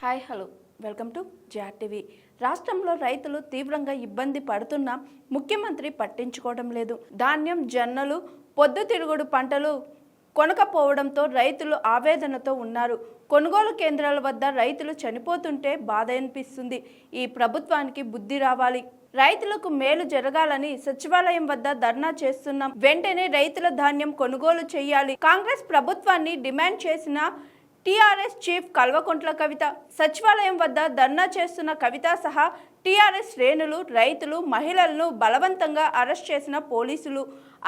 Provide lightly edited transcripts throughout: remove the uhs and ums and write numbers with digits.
Hi hello welcome to GRTV. రాష్ట్రంలో రైతులు తీవ్రంగా ఇబ్బంది పడుతున్నా ముఖ్యమంత్రి పట్టించుకోవడం లేదు. ధాన్యం, జొన్నలు, పొద్దుతిరుగుడు పంటలు కొనకపోవడంతో రైతులు ఆవేదనతో ఉన్నారు. కొనుగోలు కేంద్రాల వద్ద రైతులు చనిపోతుంటే బాధ అనిపిస్తుంది. ఈ ప్రభుత్వానికి బుద్ధి రావాలి. రైతులకు మేలు జరగాలని సచివాలయం వద్ద ధర్నా చేస్తున్నాం. వెంటనే రైతుల ధాన్యం కొనుగోలు చేయాలి. కాంగ్రెస్ ప్రభుత్వాన్ని డిమాండ్ చేసిన టీఆర్ఎస్ చీఫ్ కల్వకుంట్ల కవిత. సచివాలయం వద్ద ధర్నా చేస్తున్న కవిత సహా టీఆర్ఎస్ శ్రేణులు, రైతులు, మహిళలను బలవంతంగా అరెస్ట్ చేసిన పోలీసులు.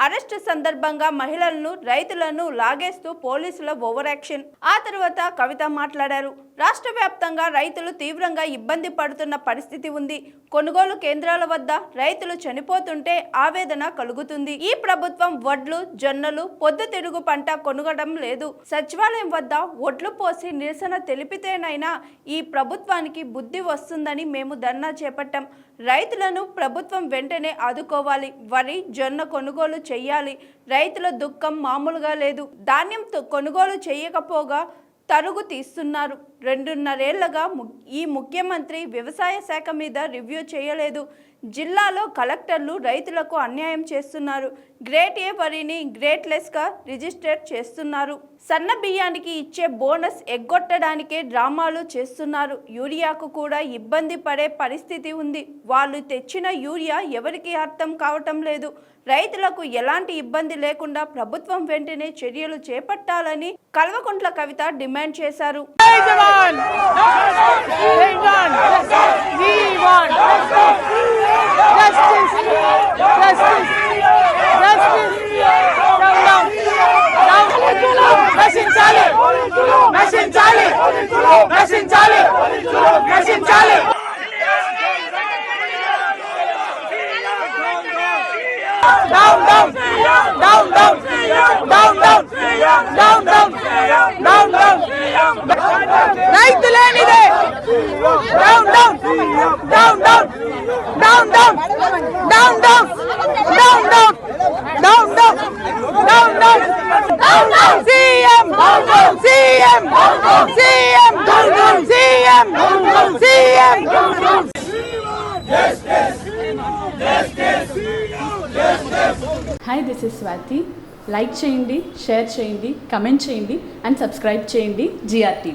అరెస్టు సందర్భంగా మహిళలను, రైతులను లాగేస్తూ పోలీసుల ఓవర్ యాక్షన్. ఆ తర్వాత కవిత మాట్లాడారు. రాష్ట్ర వ్యాప్తంగా రైతులు తీవ్రంగా ఇబ్బంది పడుతున్న పరిస్థితి ఉంది. కొనుగోలు కేంద్రాల వద్ద రైతులు చనిపోతుంటే ఆవేదన కలుగుతుంది. ఈ ప్రభుత్వం వడ్లు, జొన్నలు, పొద్దుతిరుగు పంట కొనుగడం లేదు. సచివాలయం వద్ద ఒడ్లు పోసి నిరసన తెలిపితేనైనా ఈ ప్రభుత్వానికి బుద్ధి వస్తుందని మేము ధర్నా చేపట్టాం. రైతులను ప్రభుత్వం వెంటనే ఆదుకోవాలి. వరి, జొన్న కొనుగోలు చేయాలి. రైతుల దుఃఖం మామూలుగా లేదు. ధాన్యం కొనుగోలు చేయకపోగా తరుగు తీస్తున్నారు. 2.5 ఏళ్లుగా ఈ ముఖ్యమంత్రి వ్యవసాయ శాఖ మీద రివ్యూ చేయలేదు. జిల్లాలో కలెక్టర్లు రైతులకు అన్యాయం చేస్తున్నారు. గ్రేడ్ ఏ వరిని గ్రేడ్ లెస్గా రిజిస్టర్ చేస్తున్నారు. సన్న బియ్యానికి ఇచ్చే బోనస్ ఎగ్గొట్టడానికే డ్రామాలు చేస్తున్నారు. యూరియాకు కూడా ఇబ్బంది పడే పరిస్థితి ఉంది. వాళ్ళు తెచ్చిన యూరియా ఎవరికి అర్థం కావటం లేదు. రైతులకు ఎలాంటి ఇబ్బంది లేకుండా ప్రభుత్వం వెంటనే చర్యలు చేపట్టాలని కల్వకుంట్ల కవిత డిమాండ్ చేశారు. Down, down, down, down, down, down, down, down, down, down. Right lane ide. Down, down, down, down, down, down, down, down, down, down, down, down, down, down, down, down. CM, CM, CM, CM, CM. Hi, this is Swathi. Like చేయండి, share చేయండి, comment చేయండి and subscribe చేయండి GRTV.